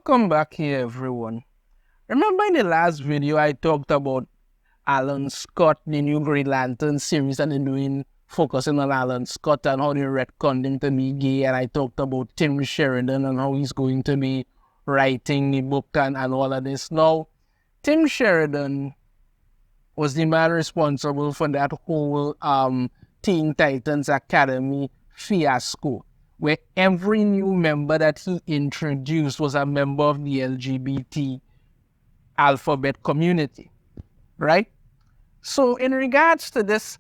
Welcome back here, everyone. Remember in the last video, I talked about Alan Scott, the new Green Lantern series, and they're focusing on Alan Scott and how they retconned him to be gay. And I talked about Tim Sheridan and how he's going to be writing the book and all of this. Now, Tim Sheridan was the man responsible for that whole Teen Titans Academy fiasco, where every new member that he introduced was a member of the LGBT alphabet community, right? So in regards to this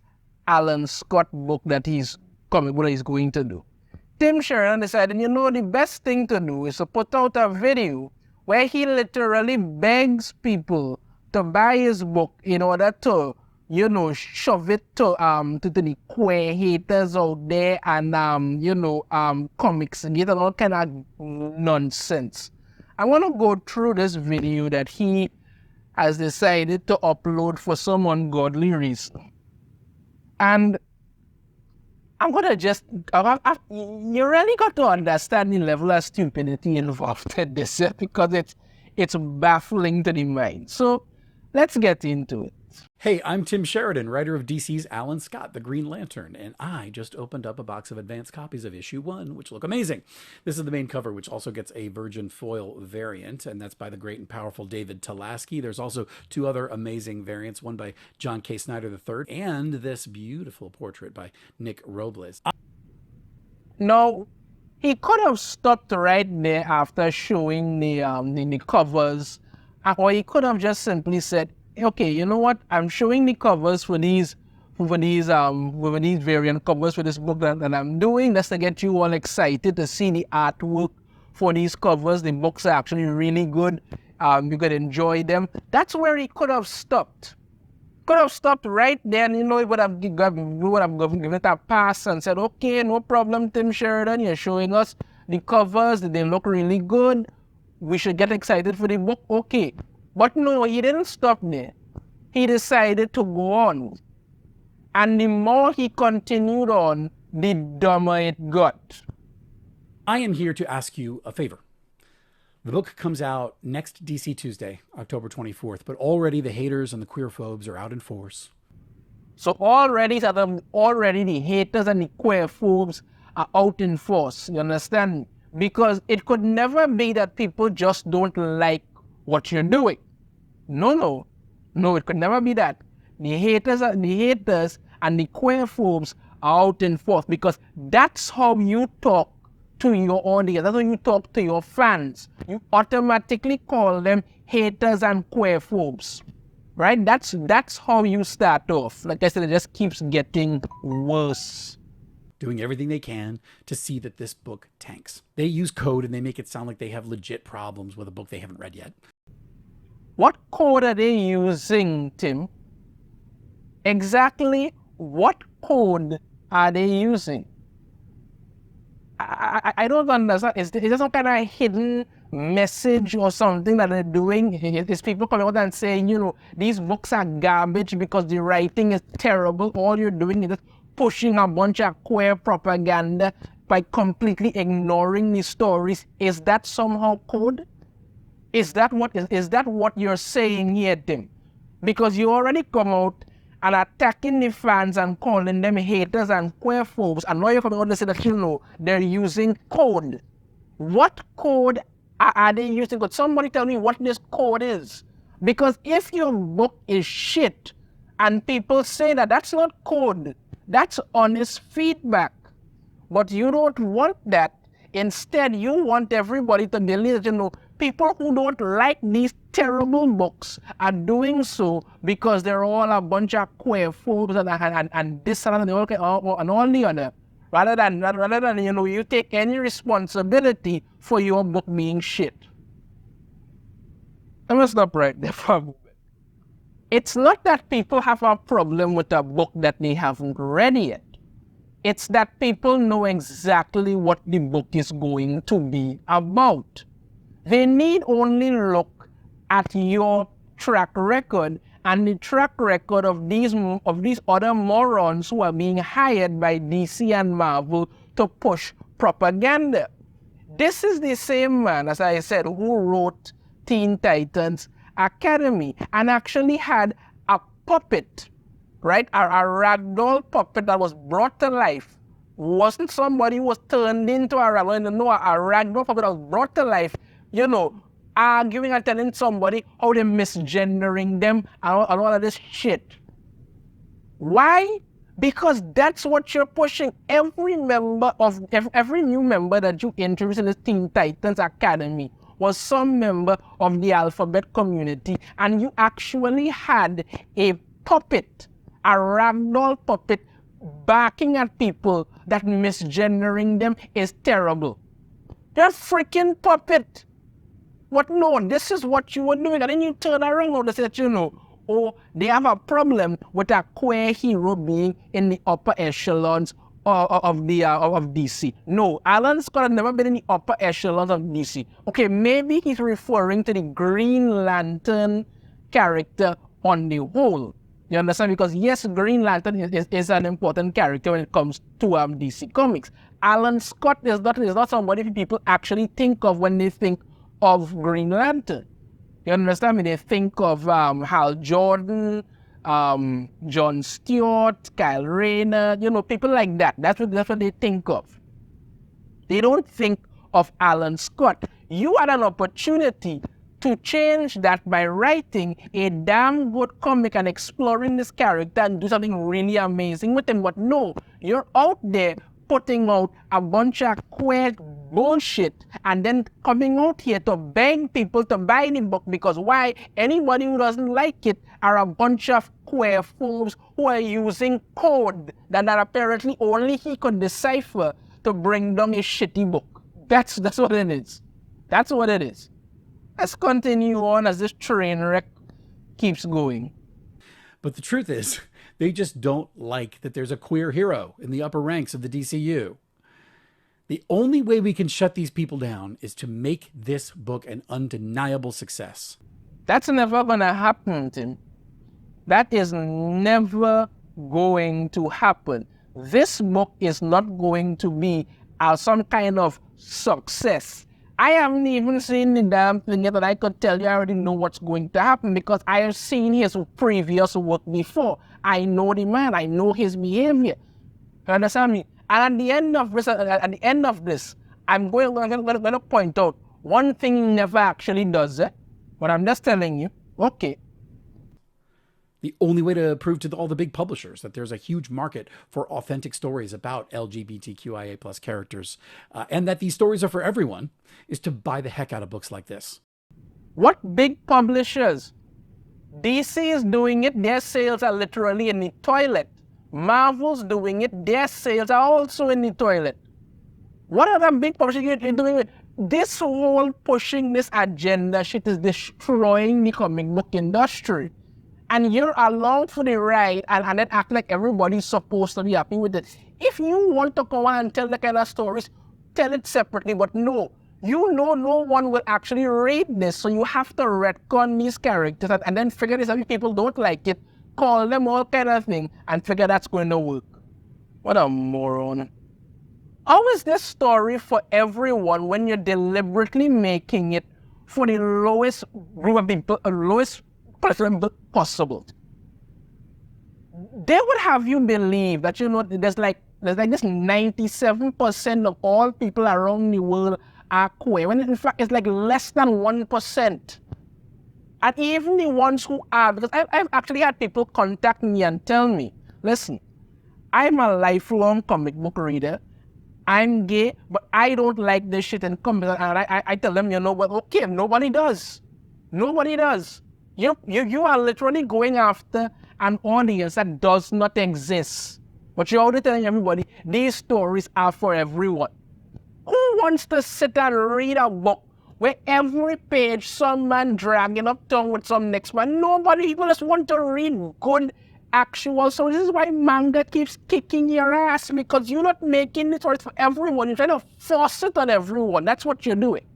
Alan Scott book that he's going to do, Tim Sheridan decided, the best thing to do is to put out a video where he literally begs people to buy his book in order to, shove it to the queer haters out there and, comics and all kind of nonsense. I want to go through this video that he has decided to upload for some ungodly reason. And I'm going to just, you really got to understand the level of stupidity involved in this, because it's baffling to the mind. So let's get into it. Hey, I'm Tim Sheridan, writer of DC's Alan Scott, The Green Lantern, and I just opened up a box of advanced copies of issue 1, which look amazing. This is the main cover, which also gets a virgin foil variant, and that's by the great and powerful David Talaski. There's also 2 other amazing variants, one by John K. Snyder III, and this beautiful portrait by Nick Robles. Now, he could have stopped right there after showing the covers, or he could have just simply said, okay, you know what? I'm showing the covers for these variant covers for this book that I'm doing. That's to get you all excited to see the artwork for these covers. The books are actually really good. You could enjoy them. That's where he could have stopped. Could have stopped right there, and he would have given it a pass and said, okay, no problem, Tim Sheridan, you're showing us the covers. They look really good. We should get excited for the book. Okay. But no, he didn't stop there. He decided to go on. And the more he continued on, the dumber it got. I am here to ask you a favor. The book comes out next DC Tuesday, October 24th, but already the haters and the queerphobes are out in force. So already the haters and the queerphobes are out in force, you understand? Because it could never be that people just don't like what you're doing. No, it could never be that. The haters and the queerphobes are out in force, because that's how you talk to your audience. That's how you talk to your fans. You automatically call them haters and queerphobes, right? That's how you start off. Like I said, it just keeps getting worse. Doing everything they can to see that this book tanks. They use code and they make it sound like they have legit problems with a book they haven't read yet. What code are they using, Tim? Exactly what code are they using? I don't understand. Is there some kind of hidden message or something that they're doing? Is people coming out and saying, these books are garbage because the writing is terrible? All you're doing is just pushing a bunch of queer propaganda by completely ignoring the stories. Is that somehow code? Is that what you're saying here, Tim? Because you already come out and attacking the fans and calling them haters and queerphobes, and now you're coming out and say that they're using code. What code are they using? Could somebody tell me what this code is? Because if your book is shit and people say that, that's not code, that's honest feedback. But you don't want that. Instead, you want everybody to believe, people who don't like these terrible books are doing so because they're all a bunch of queerphobes and this and all the other. Rather than you take any responsibility for your book being shit. Let me stop right there for a moment. It's not that people have a problem with a book that they haven't read yet. It's that people know exactly what the book is going to be about. They need only look at your track record and the track record of these other morons who are being hired by DC and Marvel to push propaganda. This is the same man, as I said, who wrote Teen Titans Academy and actually had a puppet, right? A ragdoll puppet that was brought to life. Wasn't somebody who was turned into a ragdoll. No, a ragdoll puppet that was brought to life, you know, arguing and telling somebody how they're misgendering them and all of this shit. Why? Because that's what you're pushing. Every new member that you introduced in the Teen Titans Academy was some member of the alphabet community, and you actually had a puppet, a ragdoll puppet, barking at people that misgendering them is terrible. They're a freaking puppet. What? No, this is what you were doing, and then you turn around and say that, you know, oh, they have a problem with a queer hero being in the upper echelons of DC. No, Alan Scott has never been in the upper echelons of DC. Okay, maybe he's referring to the Green Lantern character on the whole. You understand? Because yes, Green Lantern is an important character when it comes to DC Comics. Alan Scott is not somebody people actually think of when they think of Green Lantern. You understand me? They think of Hal Jordan, John Stewart, Kyle Rayner, you know, people like that. That's what they think of. They don't think of Alan Scott. You had an opportunity to change that by writing a damn good comic and exploring this character and do something really amazing with him. But no, you're out there putting out a bunch of queer bullshit and then coming out here to beg people to buy the book because why? Anybody who doesn't like it are a bunch of queerphobes who are using code that apparently only he could decipher to bring down a shitty book. That's what it is. That's what it is. Let's continue on as this train wreck keeps going. But the truth is, they just don't like that there's a queer hero in the upper ranks of the DCU. The only way we can shut these people down is to make this book an undeniable success. That's never going to happen, Tim. That is never going to happen. This book is not going to be some kind of success. I haven't even seen the damn thing yet that I could tell you I already know what's going to happen because I have seen his previous work before. I know the man. I know his behavior. You understand me? And at the end of this, I'm going to point out one thing he never actually does it, but I'm just telling you, okay. The only way to prove to all the big publishers that there's a huge market for authentic stories about LGBTQIA plus characters and that these stories are for everyone is to buy the heck out of books like this. What big publishers? DC is doing it. Their sales are literally in the toilet. Marvel's doing it. Their sales are also in the toilet. What other big publishers are doing it? This whole pushing this agenda shit is destroying the comic book industry. And you're along for the ride and then act like everybody's supposed to be happy with it. If you want to go on and tell the kind of stories, tell it separately. But no, you know no one will actually read this. So you have to retcon these characters and then figure this out. If people don't like it, call them all kind of thing and figure that's going to work. What a moron. How is this story for everyone when you're deliberately making it for the lowest group of people, lowest possible? They would have you believe that, you know, there's like this 97% of all people around the world are queer, when in fact it's like less than 1%. And even the ones who are, because I've actually had people contact me and tell me, listen, I'm a lifelong comic book reader. I'm gay, but I don't like this shit in comics. And I tell them, you know what, okay, nobody does. Nobody does. You are literally going after an audience that does not exist. But you're already telling everybody, these stories are for everyone. Who wants to sit and read a book where every page some man dragging up tongue with some next man? Nobody. People just want to read good actual. So this is why manga keeps kicking your ass, because you're not making it for everyone. You're trying to force it on everyone. That's what you're doing.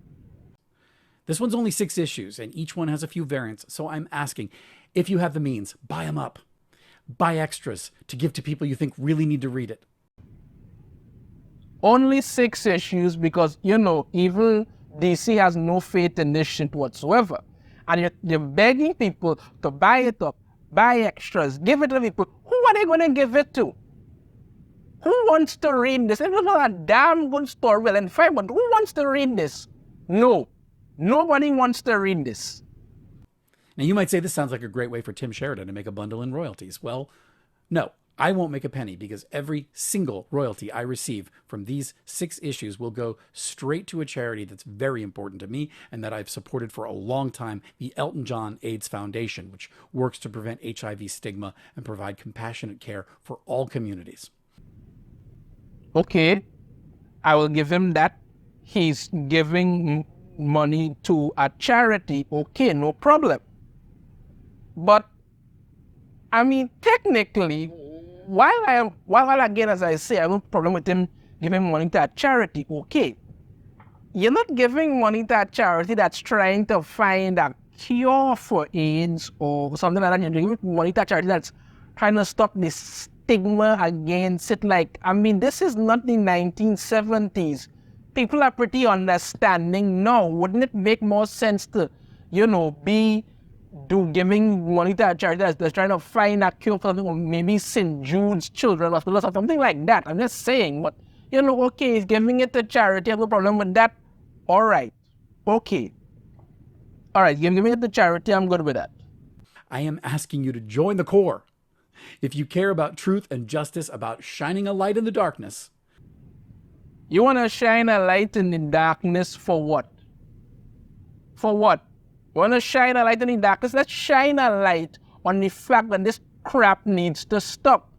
This one's only 6 issues, and each one has a few variants. So I'm asking, if you have the means, buy them up. Buy extras to give to people you think really need to read it. Only 6 issues because, even DC has no faith in this shit whatsoever. And you're begging people to buy it up, buy extras, give it to people. Who are they going to give it to? Who wants to read this? It's not a damn good story, well and fine, but who wants to read this? No. Nobody wants to read this. Now, you might say this sounds like a great way for Tim Sheridan to make a bundle in royalties. Well, no, I won't make a penny because every single royalty I receive from these 6 issues will go straight to a charity that's very important to me and that I've supported for a long time, the Elton John AIDS Foundation, which works to prevent HIV stigma and provide compassionate care for all communities. Okay, I will give him that. He's giving money to a charity. Okay, no problem. But, I mean, technically, while again, as I say, I have no problem with him giving money to a charity. Okay, you're not giving money to a charity that's trying to find a cure for AIDS or something like that. You're giving money to a charity that's trying to stop this stigma against it. Like, I mean, this is not the 1970s. People are pretty understanding now. Wouldn't it make more sense to, be giving money to a charity that's trying to find a cure for something, or maybe St. Jude's Children Hospital or something like that? I'm just saying, but, okay, he's giving it to charity. I have no problem with that. All right. Okay. All right, giving it to charity, I'm good with that. I am asking you to join the Corps. If you care about truth and justice, about shining a light in the darkness. You want to shine a light in the darkness for what? For what? You want to shine a light in the darkness? Let's shine a light on the fact that this crap needs to stop.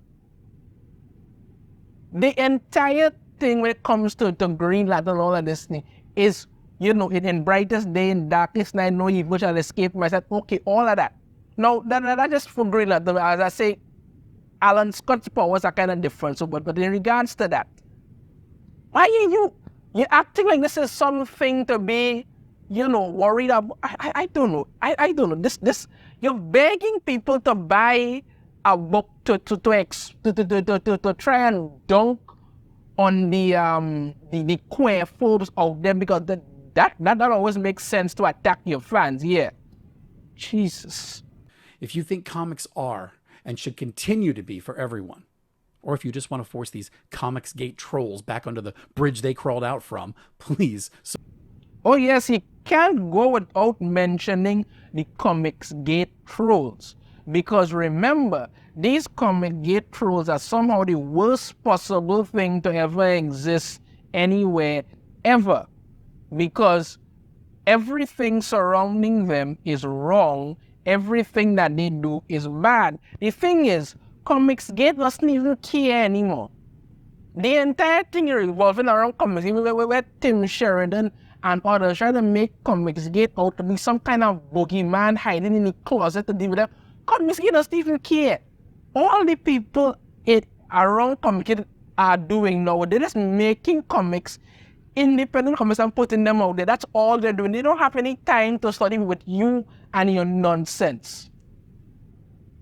The entire thing when it comes to Green Lantern and all of this thing is, in brightest day, in darkest night, no evil shall escape from. I said, okay, all of that. Now, that just for Green Lantern. As I say, Alan Scott's powers are kind of different. So, but in regards to that, why are you acting like this is something to be, worried about? I don't know. I don't know. This you're begging people to buy a book to try and dunk on the queerphobes out there, because that always makes sense to attack your fans. Yeah. Jesus. If you think comics are and should continue to be for everyone, or if you just want to force these Comicsgate trolls back under the bridge they crawled out from, please. Oh yes, he can't go without mentioning the Comicsgate trolls. Because remember, these Comicsgate trolls are somehow the worst possible thing to ever exist anywhere, ever. Because everything surrounding them is wrong. Everything that they do is bad. The thing is, Comicsgate doesn't even care anymore. The entire thing is revolving around Comicsgate, where Tim Sheridan and others try to make Comicsgate out to be some kind of boogeyman hiding in the closet to deal with them. Comicsgate doesn't even care. All the people around Comicsgate are doing now, they're just making comics, independent comics, and putting them out there. That's all they're doing. They don't have any time to study with you and your nonsense.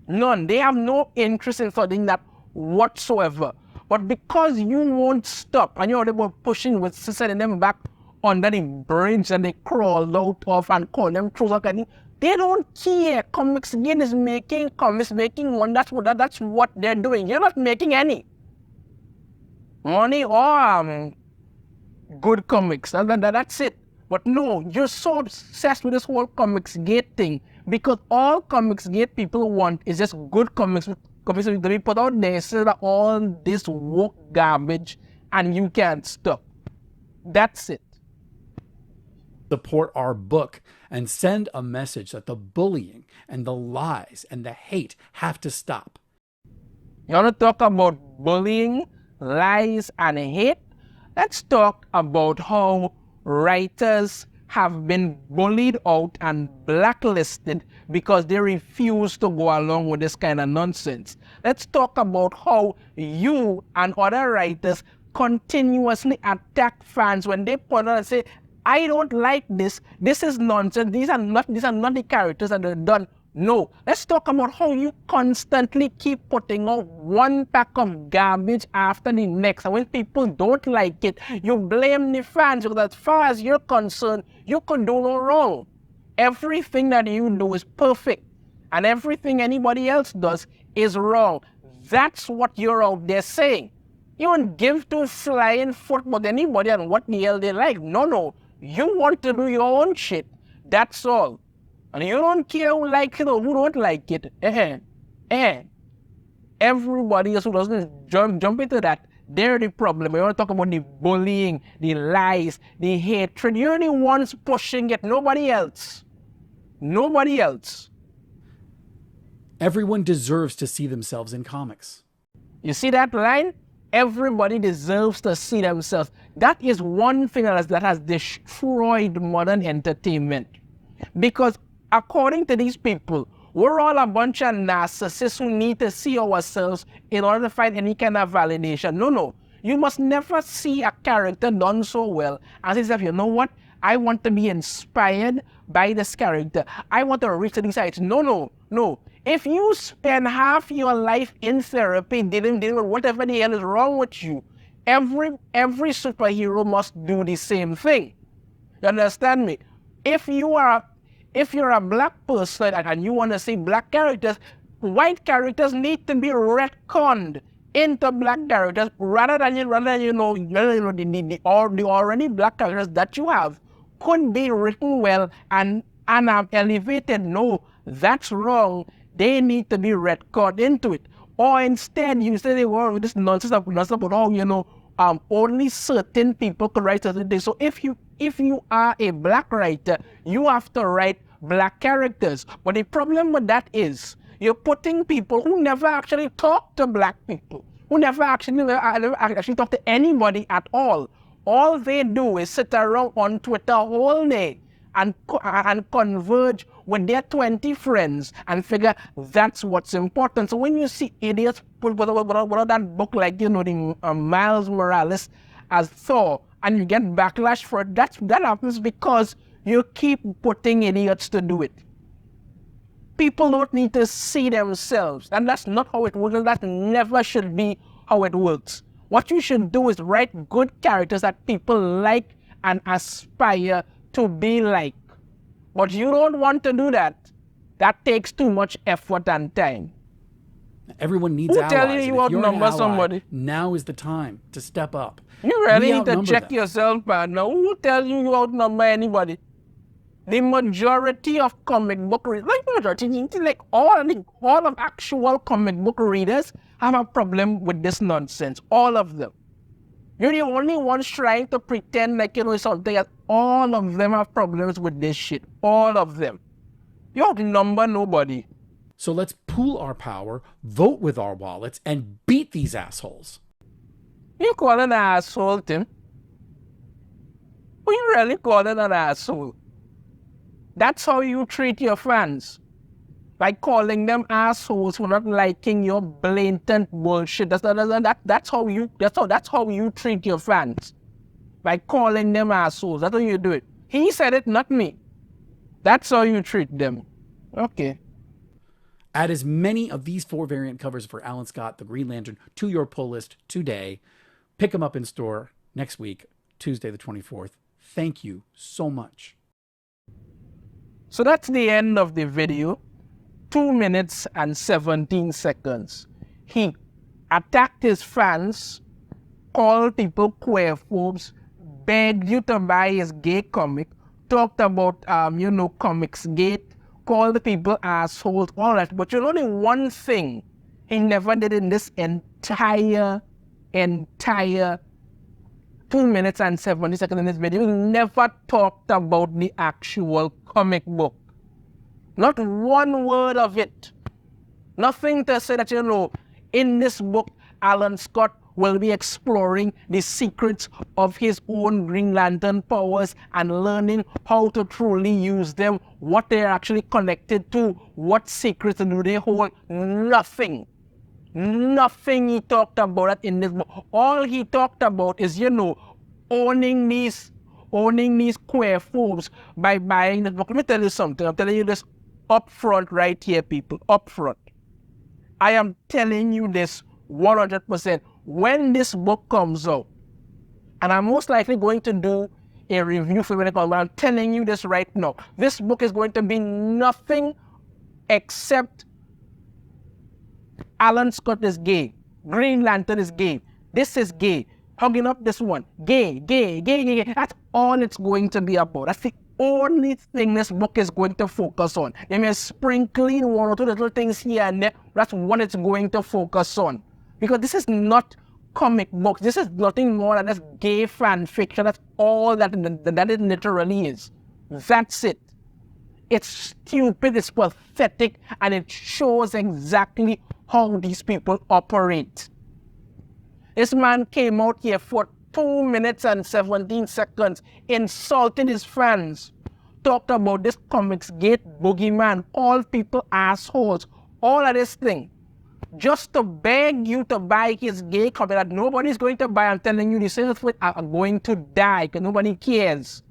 None. They have no interest in studying that whatsoever. But because you won't stop and you're already pushing with sending them back under the bridge and they crawled out of and call them trolls, they don't care. Comicsgate is making comics, making one. That's what they're doing. You're not making any money or good comics. That's it. But no, you're so obsessed with this whole Comicsgate thing, because all Comicsgate people want is just good comics to be put out there instead of all this woke garbage, and you can't stop. That's it. Support our book and send a message that the bullying and the lies and the hate have to stop. You want to talk about bullying, lies, and hate? Let's talk about how writers have been bullied out and blacklisted because they refuse to go along with this kind of nonsense. Let's talk about how you and other writers continuously attack fans when they put on and say, I don't like this. This is nonsense. These are not the characters that are done. No, let's talk about how you constantly keep putting out one pack of garbage after the next. And when people don't like it, you blame the fans, because as far as you're concerned, you could do no wrong. Everything that you do is perfect, and everything anybody else does is wrong. That's what you're out there saying. You don't give two flying foot about anybody and what the hell they like. No. You want to do your own shit. That's all. And you don't care who likes it or who don't like it. Everybody else who doesn't jump into that, they're the problem. We want to talk about the bullying, the lies, the hatred. You're the ones pushing it, nobody else. Nobody else. Everyone deserves to see themselves in comics. You see that line? Everybody deserves to see themselves. That is one thing that has destroyed modern entertainment. Because according to these people, we're all a bunch of narcissists who need to see ourselves in order to find any kind of validation. No. You must never see a character done so well and say, you know what? I want to be inspired by this character. I want to reach these heights. No. If you spend half your life in therapy dealing with whatever the hell is wrong with you, every superhero must do the same thing. You understand me? If you're a black person and you want to see black characters, white characters need to be retconned into black characters rather than the already black characters that you have could be written well and elevated. No, that's wrong. They need to be retconned into it. Or instead, you say, well, this nonsense about only certain people could write certain things. So if you are a black writer, you have to write black characters. But the problem with that is you're putting people who never actually talk to black people, who never actually talk to anybody at all. All they do is sit around on Twitter all day and converge with their 20 friends and figure that's what's important. So when you see idiots put that book like, the Miles Morales as Thor, and you get backlash for it, that happens because you keep putting idiots to do it. People don't need to see themselves, and that's not how it works. That never should be how it works. What you should do is write good characters that people like and aspire to be like. But you don't want to do that. That takes too much effort and time. Everyone needs allies. Who tell you outnumber somebody? Now is the time to step up. You really need to check yourself, man. Now, who tell you outnumber anybody? The majority of comic book readers, all of actual comic book readers have a problem with this nonsense. All of them. You're the only ones trying to pretend something else. All of them have problems with this shit. All of them. You outnumber nobody. So let's pool our power, vote with our wallets, and beat these assholes. You call an asshole, Tim? Who you really calling an asshole? That's how you treat your fans. By calling them assholes for not liking your blatant bullshit. That's how you treat your fans. By calling them assholes. That's how you do it. He said it, not me. That's how you treat them. Okay. Add as many of these 4 variant covers for Alan Scott, the Green Lantern, to your pull list today. Pick them up in store next week, Tuesday the 24th. Thank you so much. So that's the end of the video. 2 minutes and 17 seconds. He attacked his fans, called people queerphobes, begged you to buy his gay comic, talked about, Comics Gate, called the people assholes, all that. But you know the one thing he never did in this entire 2 minutes and 70 seconds in this video, he never talked about the actual comic book. Not one word of it. Nothing to say that, in this book, Alan Scott will be exploring the secrets of his own Green Lantern powers and learning how to truly use them, what they're actually connected to, what secrets do they hold. Nothing. Nothing he talked about that in this book. All he talked about is, owning these queerphobes by buying this book. Let me tell you something. I'm telling you this up front right here, people, up front. I am telling you this 100%. When this book comes out, and I'm most likely going to do a review for when it comes out, I'm telling you this right now. This book is going to be nothing except Alan Scott is gay. Green Lantern is gay. This is gay. Hugging up this one. Gay, gay, gay, gay, gay. That's all it's going to be about. That's the only thing this book is going to focus on. They may sprinkling one or two little things here and there. That's what it's going to focus on. Because this is not comic books. This is nothing more than just gay fan fiction. That's all that it literally is. That's it. It's stupid, it's pathetic, and it shows exactly how these people operate. This man came out here for 2 minutes and 17 seconds, insulted his fans, talked about this comics gate boogeyman, all people assholes, all of this thing, just to beg you to buy his gay comic that nobody's going to buy. I'm telling you, the sales are going to die because nobody cares.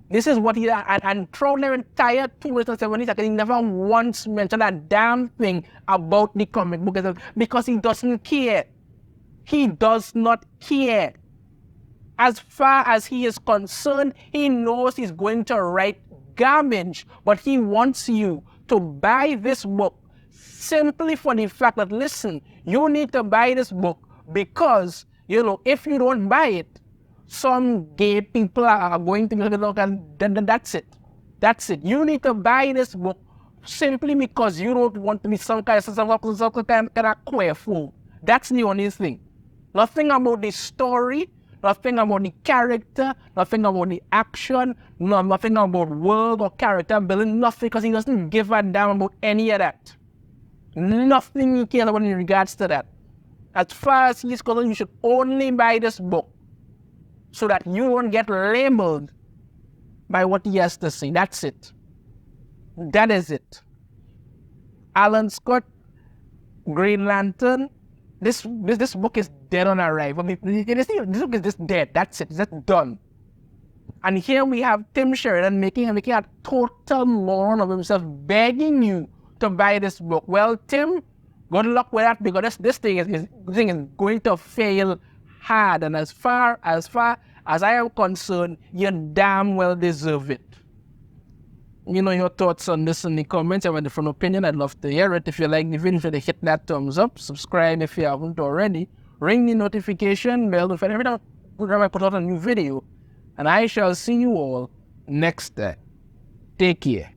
This is what he and throughout their entire 2 minutes and 17 seconds, he never once mentioned a damn thing about the comic book because he doesn't care. He does not care. As far as he is concerned, he knows he's going to write garbage, but he wants you to buy this book simply for the fact that, listen, you need to buy this book because, if you don't buy it, some gay people are going to look, and then that's it. That's it. You need to buy this book simply because you don't want to be some kind of queerphobe. That's the only thing. Nothing about the story, nothing about the character, nothing about the action, nothing about world or character building, nothing, because he doesn't give a damn about any of that. Nothing he cares about in regards to that. As far as he's concerned, you should only buy this book so that you won't get labeled by what he has to say. That's it. That is it. Alan Scott, Green Lantern, this book is dead on arrival. This book is just dead. That's it. It's just done. And here we have Tim Sheridan making a total moron of himself, begging you to buy this book. Well, Tim, good luck with that, because this thing is going to fail hard, and as far as I am concerned, you damn well deserve it. Your thoughts on this in the comments. I have a different opinion. I'd love to hear it. If you like the video, hit that thumbs up. Subscribe if you haven't already. Ring the notification bell to every time I put out a new video. And I shall see you all next time. Take care.